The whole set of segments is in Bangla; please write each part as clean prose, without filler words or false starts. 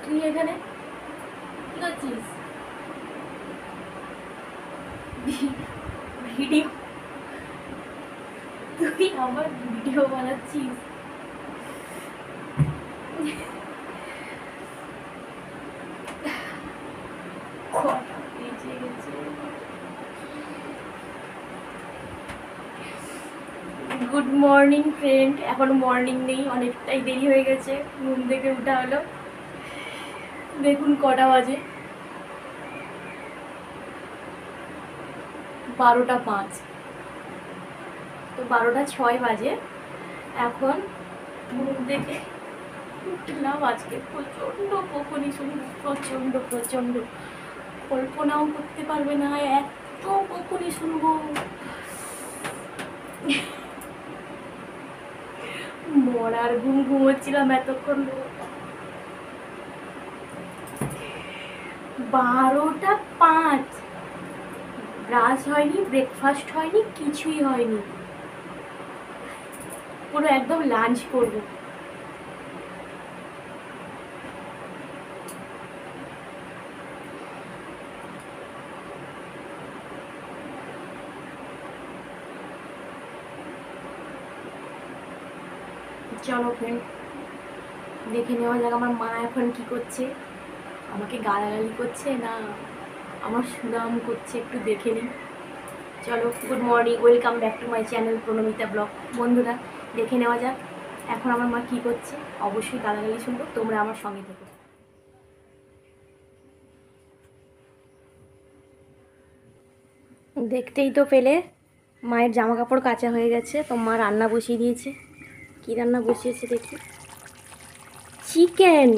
তুই এখানে কি করছিস? ভিডিও? তুই আমার ভিডিও বানাচ্ছিস? Good morning friend. এখন মর্নিং নেই, অনেকটাই দেরি হয়ে গেছে, ঘুম থেকে উঠা হলো। দেখুন কটা বাজে, 12টা 5। তো 12টা 6 বাজে এখন। ঘুম থেকে উঠলাম, আজকে প্রচণ্ড বকুনি শুনবো, প্রচণ্ড প্রচণ্ড, কল্পনাও করতে পারবে না এত বকুনি শুনবো। মরার ঘুম ঘুমোচ্ছিলাম এতক্ষণ। 12টা 5, ব্রাশ হয়নি, ব্রেকফাস্ট হয়নি, কিছুই হয়নি। পুরো একদম লাঞ্চ করবো। চলো ফ্রেন্ড, দেখে নেওয়া যাক আমার মা এখন কি করছে। আমাকে গালাগালি করছে না আমার সুনাম করছে, একটু দেখে নিই। চলো, good morning, welcome back to my channel Pranamita vlog. বন্ধুরা, দেখে নেওয়া যাক এখন আমার মা কী করছে। অবশ্যই গালাগালি শুনবো, তোমরা আমার সঙ্গে থেকো। দেখতেই তো পেলে মায়ের জামা কাপড় কাচা হয়ে গেছে, তো মা রান্না বসিয়ে দিয়েছে। কী রান্না বসিয়েছে দেখি। চিকেন,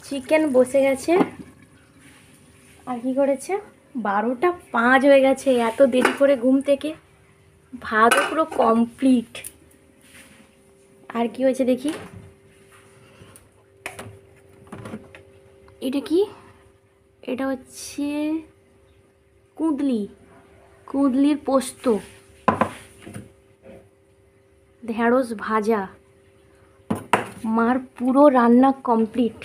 চিকেন বসে গেছে। আর কি করেছে, 12টা 5 হয়ে গেছে, এত দেরি করে ঘুম থেকে ভাতও পুরো কমপ্লিট। আর কি হয়েছে দেখি, এটা কি, এটা হচ্ছে কুঁদলি, কুঁদলির পোস্ত, ঢেঁড়স ভাজা। মার পুরো রান্না কমপ্লিট,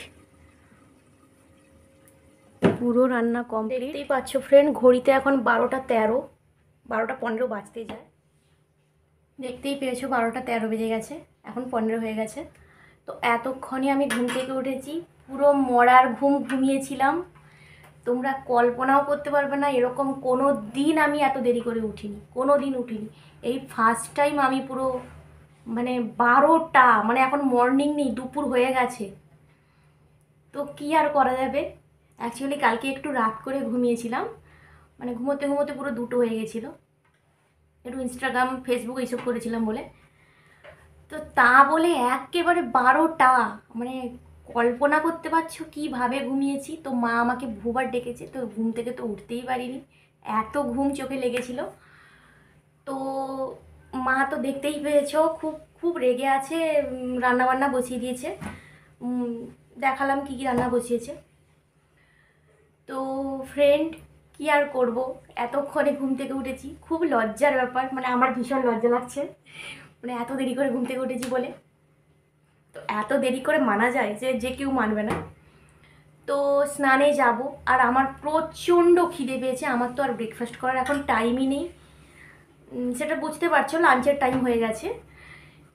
পুরো রান্না কমপ্লিট। দেখতেই পাচ্ছ ফ্রেন্ড, ঘড়িতে এখন 12টা 13, 12টা 15 বাজতে যায়। দেখতেই পেয়েছো 12টা 13 বেজে গেছে, এখন 15 হয়ে গেছে। তো এতক্ষণে আমি ঘুম থেকে উঠেছি, পুরো মরার ঘুম ঘুমিয়েছিলাম। তোমরা কল্পনাও করতে পারবে না, এরকম কোনো দিন আমি এত দেরি করে উঠিনি, কোনো দিন উঠিনি। এই ফার্স্ট টাইম আমি পুরো মানে 12টা, মানে এখন মর্নিং নেই, দুপুর হয়ে গেছে। তো কি আর করা যাবে, অ্যাকচুয়ালি কালকে একটু রাত করে ঘুমিয়েছিলাম, মানে ঘুমোতে ঘুমোতে পুরো 2টো হয়ে গেছিলো। একটু ইনস্টাগ্রাম ফেসবুক এইসব করেছিলাম বলে। তো তা বলে একেবারে 12টা, মানে কল্পনা করতে পারছো কীভাবে ঘুমিয়েছি। তো মা আমাকে বহুবার ডেকেছে, তো ঘুম থেকে তো উঠতেই পারিনি, এত ঘুম চোখে লেগেছিল। তো মা তো দেখতেই পেয়েছো, খুব খুব রেগে আছে, রান্নাবান্না বসিয়ে দিয়েছে। দেখালাম কী কী রান্না বসিয়েছে। তো ফ্রেন্ড, কি আর করব, এতক্ষণে ঘুম থেকে উঠেছি, খুব লজ্জার ব্যাপার, মানে আমার ভীষণ লজ্জা লাগছে, মানে এত দেরি করে ঘুম থেকে উঠেছি বলে। তো এত দেরি করে মানা যায় যে যে কেউ মানবে না। তো স্নানে যাব, আর আমার প্রচণ্ড খিদে পেয়েছে। আমার তো আর ব্রেকফাস্ট করার এখন টাইমই নেই, সেটা বুঝতে পারছো, লাঞ্চের টাইম হয়ে গেছে।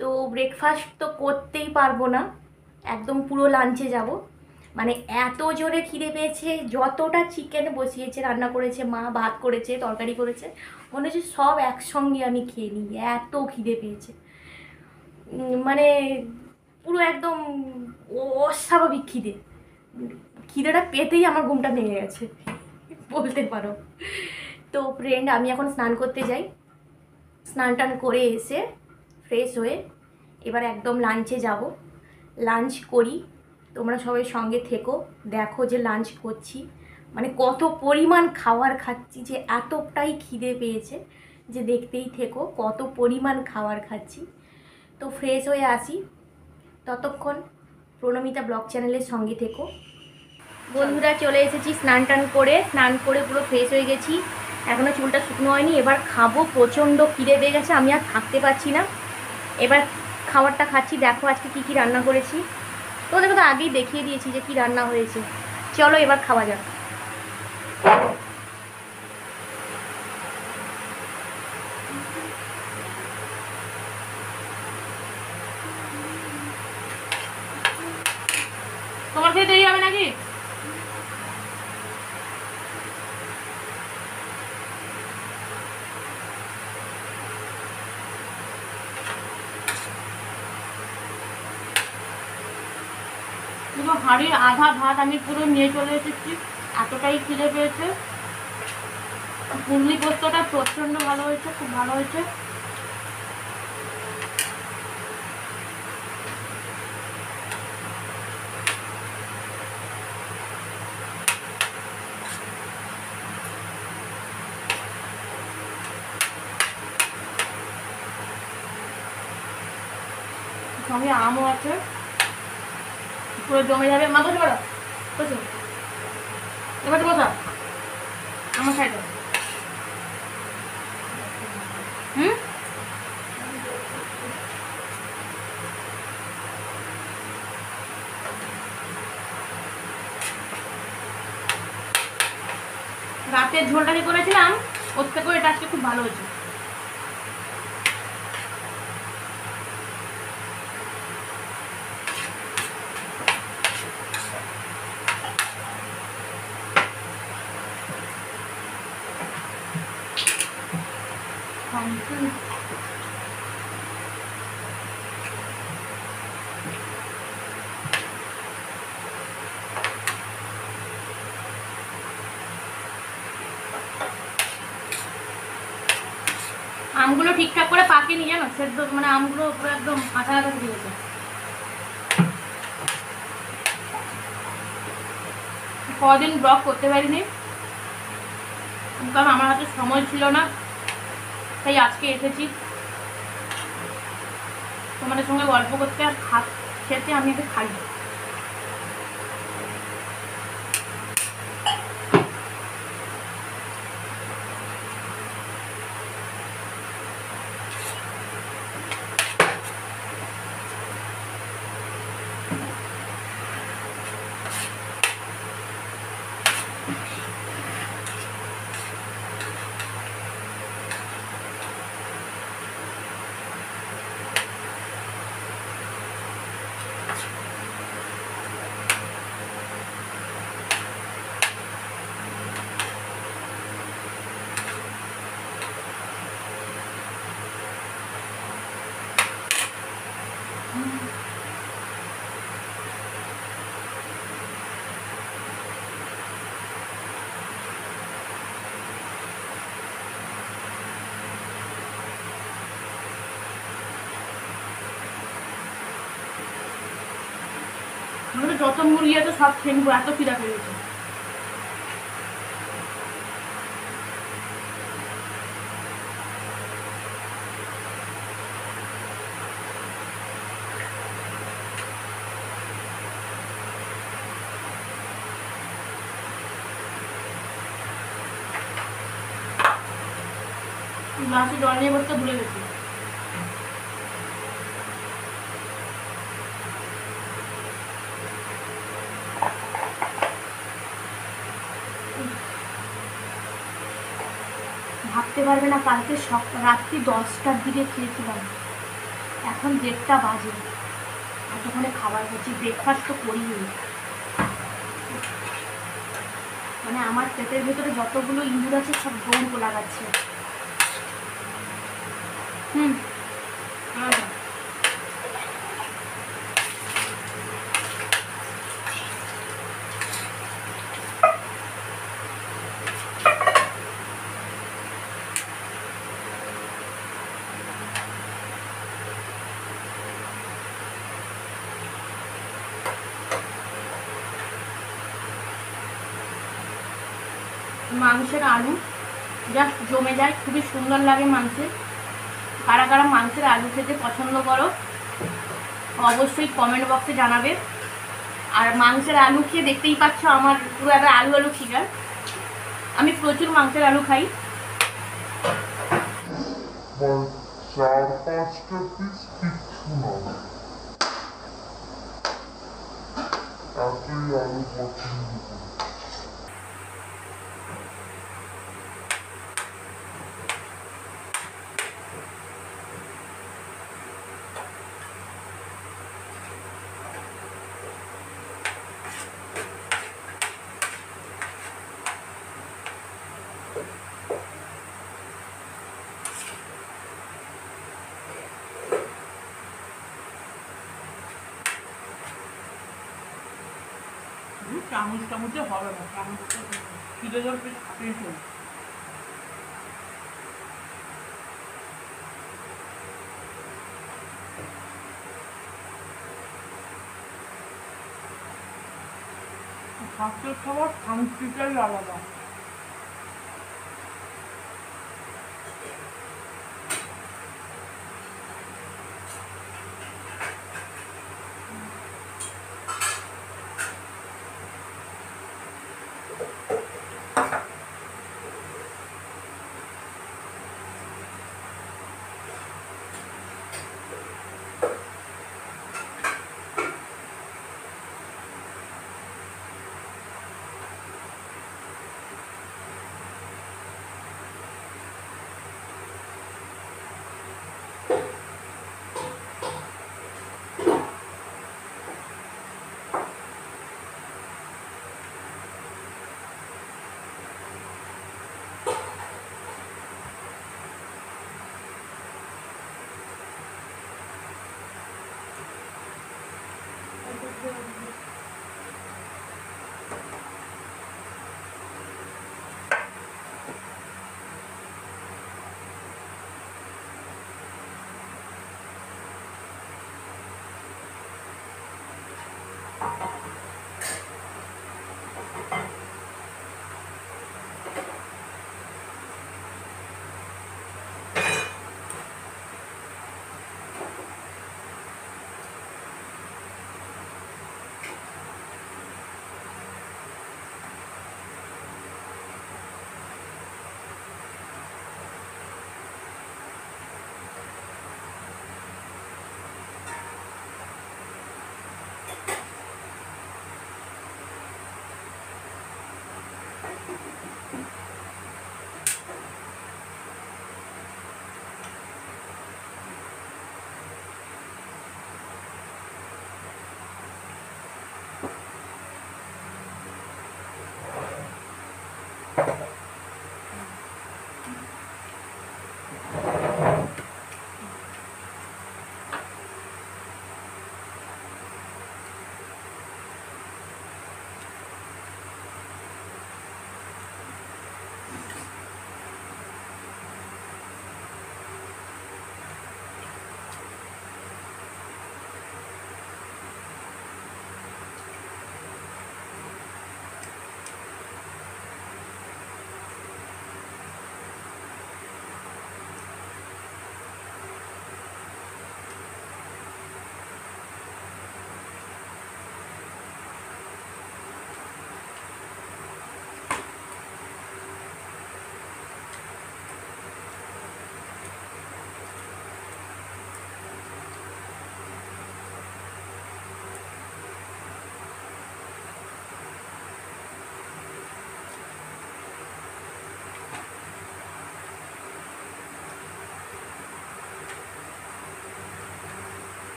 তো ব্রেকফাস্ট তো করতেই পারবো না, একদম পুরো লাঞ্চে যাব। মানে এত জোরে খিদে পেয়েছে, যতটা চিকেন বসিয়েছে, রান্না করেছে মা, ভাত করেছে, তরকারি করেছে, মনে হচ্ছে সব একসঙ্গে আমি খেয়ে নিই, এত খিদে পেয়েছে। মানে পুরো একদম অস্বাভাবিক খিদে, খিদেটা পেতেই আমার ঘুমটা ভেঙে গেছে বলতে পারো। তো ফ্রেন্ড, আমি এখন স্নান করতে যাই, স্নান টান করে এসে ফ্রেশ হয়ে এবার একদম লাঞ্চে যাব। লাঞ্চ করি, তোমরা সবাই সঙ্গে থেকো, দেখো যে লাঞ্চ করছি, মানে কত পরিমাণ খাবার খাচ্ছি, যে এতটাই খিদে পেয়েছে যে দেখতেই থেকো কত পরিমাণ খাবার খাচ্ছি। তো ফ্রেশ হয়ে আসি, ততক্ষণ প্রণমিতা ব্লগ চ্যানেলের সঙ্গে থেকো। বন্ধুরা, চলে এসেছি স্নান টান করে, স্নান করে পুরো ফ্রেশ হয়ে গেছি, এখনও চুলটা শুকনো হয়নি। এবার খাবো, প্রচণ্ড খিদে পেয়ে গেছে, আমি আর থাকতে পারছি না। এবার খাবারটা খাচ্ছি, দেখো আজকে কী কী রান্না করেছি। তোমাদেরকে তো আগেই দেখিয়ে দিয়েছি যে কি রান্না হয়েছে। চলো এবার খাওয়া যাক। তোমার খেয়ে দেরি হবে নাকি? পুরো হাঁড়ির আধা ভাত আমি পুরো নিয়ে চলে এসেছি, এতটাই খিদে পেয়েছে। পুরলি পোস্তটা প্রচণ্ড ভালো হয়েছে, খুব ভালো হয়েছে। সঙ্গে আমও আছে, পুরো জমে যাবে। মা বসে পড়ো, বসো, এবার বসা আমার সাইডে। রাতের ঝোলটা যে করেছিলাম ওর থেকেও এটা আজকে খুব ভালো হয়েছে। আমগুলো ঠিকঠাক করে পাকেনি জানো, সেদ্ধ মানে আমগুলো পুরো একদম আঠা আঠা দিয়ে গেছে। কদিন ব্লগ করতে পারিনি কারণ আমার হাতে সময় ছিল না, তাই আজকে এসেছি তোমাদের সঙ্গে গল্প করতে আর খেতে। আমি একে খাই। যত মুড়ি আছে সব খেয়ে নিবো, এত খিদা পেয়েছে। গ্লাসে জল নিয়ে বসতে ভুলে গেছি। ভাবতে পারবে না, কালকে রাত্রি 10টার দিকে খেয়েছিলাম, এখন 1:30 বাজে, এতক্ষণে খাবার করছি। ব্রেকফাস্ট তো করিনি, মানে আমার পেটের ভেতরে যতগুলো ইঁদুর আছে সব দৌড় লাগাচ্ছে। মাংসের আলু জাস্ট জমে যায়, খুবই সুন্দর লাগে মাংসে। কারা কারা মাংসের আলু খেতে পছন্দ করো অবশ্যই কমেন্ট বক্সে জানাবে। আর মাংসের আলু খেয়ে দেখতেই পাচ্ছ আমার পুরো একটা আলু আলু ফিগার। আমি প্রচুর মাংসের আলু খাই। 4-5টা পিস কিচ্ছু না। এতই আলু পছন্দ করি। চামচ চামচে হবে না, চামচটা খিদে জল পেট খাপিয়ে চলবে। স্বাস্থ্যের খাবার শান্তিটাই আলাদা।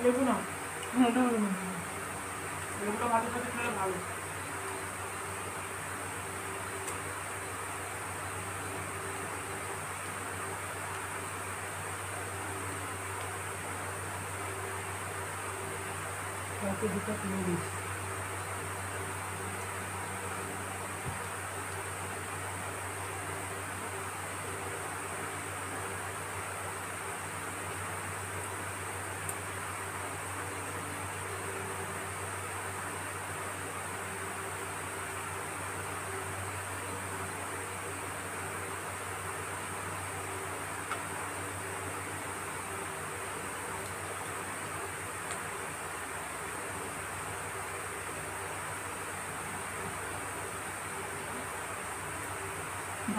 লেবু না, লেবুটা ভাতের সাথে খেলে ভালো। দুটো কিনে দিস।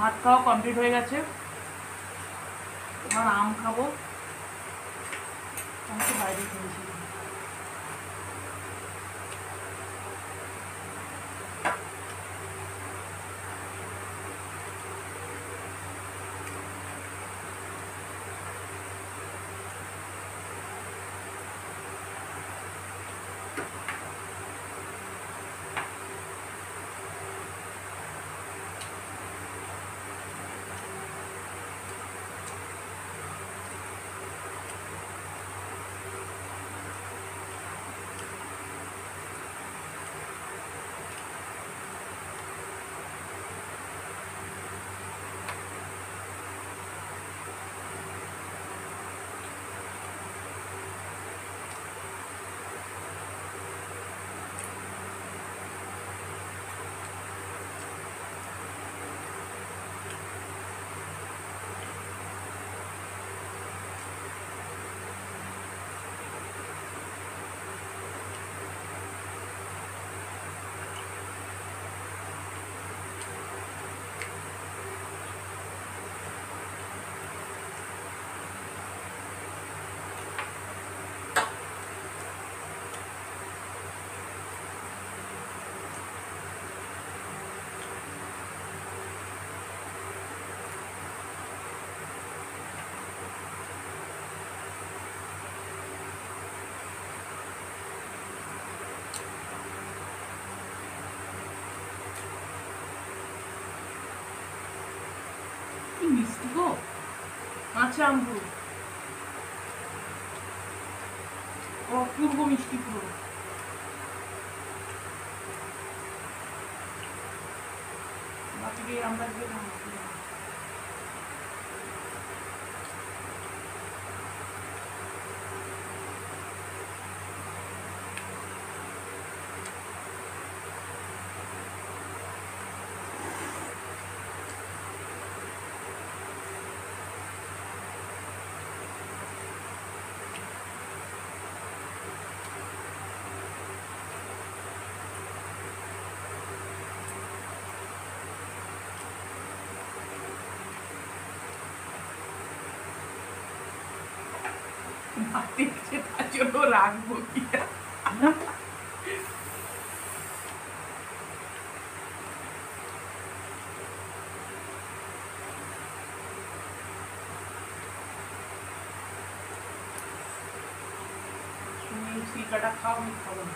ভাত খাওয়া কমপ্লিট হয়ে গেছে, এবার আম খাবো। আমি তো বাইরে খেয়েছি। কি মিষ্টি গো, কাঁচা আঙ্গুর, অপূর্ব মিষ্টি পুরো। বাকি আমরা দিয়ে ভাতে তার জন্য রাখবো কি শিকাটা খাও, আমি খাবো না।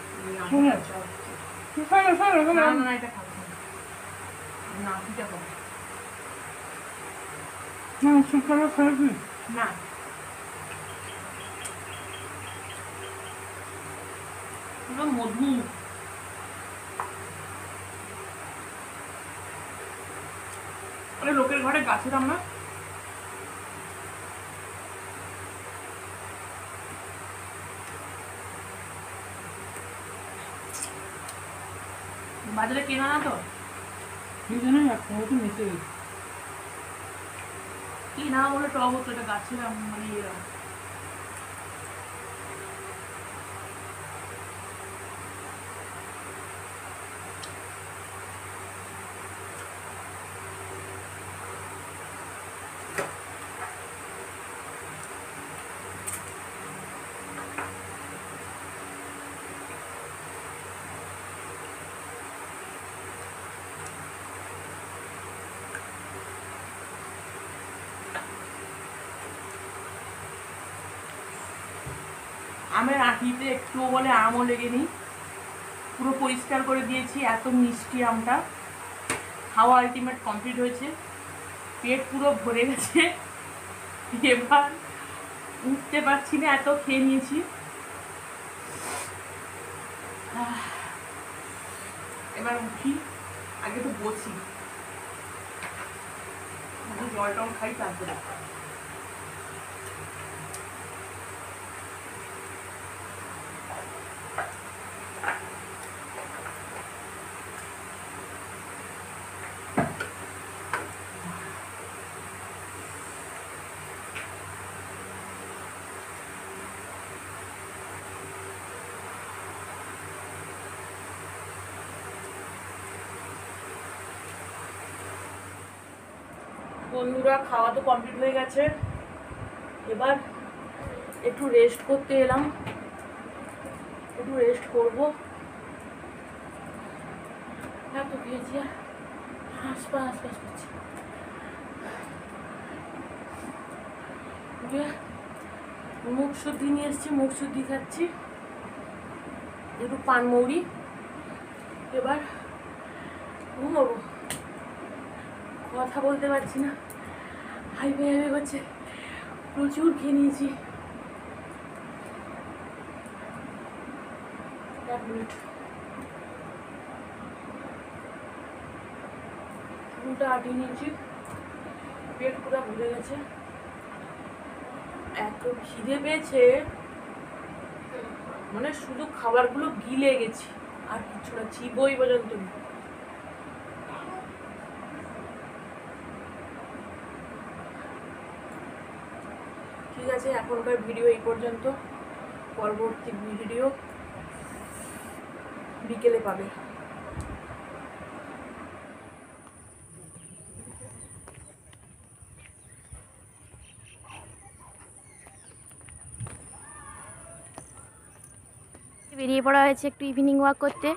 না না এটা খাবো না, এটা খাবো না। মধু লোকের ঘরে গাছের আম না, বাজারে কেনা না তো, কেনা বলে টক হতো, এটা গাছের আম মানে আমের আঁটিতে একটু বলে আমও লেগেনি, পুরো পরিষ্কার করে দিয়েছি। এত মিষ্টি আমটা, খাওয়া আলটিমেট কমপ্লিট হয়েছে, পেট পুরো ভরে গেছে, এবার উঠতে পারছি না, এত খেয়ে নিয়েছি। এবার উঠি, আগে তো বসি, জল টল খাই তারপরে। বন্ধুরা খাওয়া তো কমপ্লিট হয়ে গেছে, এবার একটু রেস্ট করতে এলাম, একটু রেস্ট করবো। এত খেয়েছি আর হাসপাস করছি। মুখ শুদ্ধি নিয়ে এসছি, মুখ শুদ্ধি খাচ্ছি, একটু পানমৌরি। এবার ঘুমাবো, কথা বলতে পারছি না, হাইপে হাইপে করছে, প্রচুর খেয়ে নিয়েছি। 1 মিনিট, চুলটা আটিয়ে নিয়েছি, পেট পুরো ভুলে গেছে, এত খিদে পেয়েছে মানে শুধু খাবারগুলো গিলে গেছি, আর কিছু না, চিবই পর্যন্ত নেই। ঠিক আছে, এখনকার ভিডিও এই পর্যন্ত, পরবর্তী ভিডিও বিকেলে পাবে। বেরিয়ে পড়া হয়েছে একটু ইভিনিং ওয়াক করতে।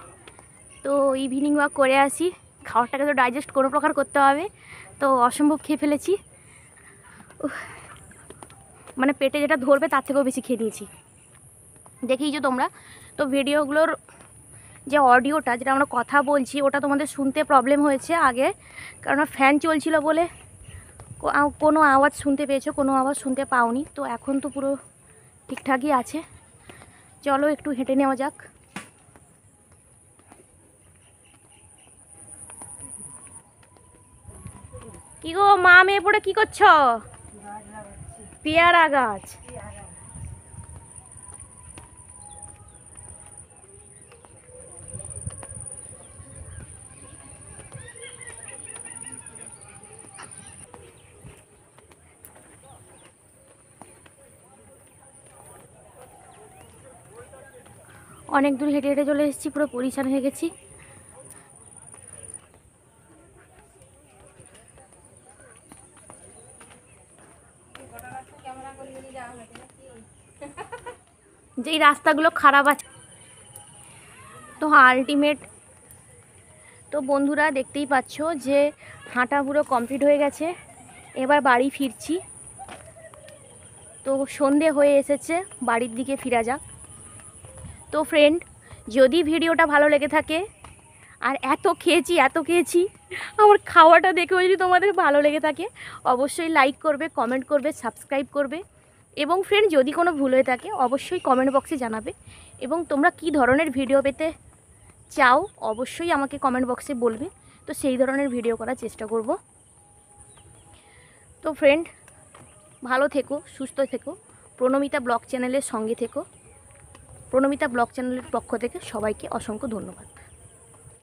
তো ইভিনিং ওয়াক করে আসি, খাবারটাকে তো ডাইজেস্ট কোনো প্রকার করতে হবে, তো অসম্ভব খেয়ে ফেলেছি। মানে পেটে যেটা ধরবে তার থেকেও বেশি খেয়ে নিয়েছি, দেখেই যে তোমরা। তো ভিডিওগুলোর যে অডিওটা, যেটা আমরা কথা বলছি, ওটা তোমাদের শুনতে প্রবলেম হয়েছে আগে, কারণ ফ্যান চলছিল বলে কোনো আওয়াজ শুনতে পেয়েছো, কোনো আওয়াজ শুনতে পাওনি। তো এখন তো পুরো ঠিকঠাকই আছে। চলো একটু হেঁটে নেওয়া যাক। কি গো মা মেয়ে পড়ে কি করছো? পেয়ারা গাছ। অনেক দূর হেঁটে হেঁটে চলে এসেছি, পুরো পরিষ্কার হয়ে গেছি। যেই রাস্তাগুলো খারাপ আছে তো আলটিমেট। তো বন্ধুরা দেখতেই পাচ্ছ যে হাঁটা পুরো কমপ্লিট হয়ে গেছে, এবার বাড়ি ফিরছি। তো সন্ধে হয়ে এসেছে, বাড়ির দিকে ফিরা যাক। তো ফ্রেন্ড, যদি ভিডিওটা ভালো লেগে থাকে, আর এত খেয়েছি, আমার খাওয়াটা দেখেও যদি তোমাদের ভালো লেগে থাকে, অবশ্যই লাইক করবে, কমেন্ট করবে, সাবস্ক্রাইব করবে। এবং ফ্রেন্ড, যদি কোনো ভুল হয়ে থাকে অবশ্যই কমেন্ট বক্সে জানাবে। এবং তোমরা কি ধরনের ভিডিও পেতে চাও অবশ্যই আমাকে কমেন্ট বক্সে বলবে, তো সেই ধরনের ভিডিও করার চেষ্টা করব। তো ফ্রেন্ড, ভালো থেকো, সুস্থ থেকো, প্রণমিতা ব্লগ চ্যানেলের সঙ্গে থেকো। প্রণমিতা ব্লগ চ্যানেলের পক্ষ থেকে সবাইকে অসংখ্য ধন্যবাদ।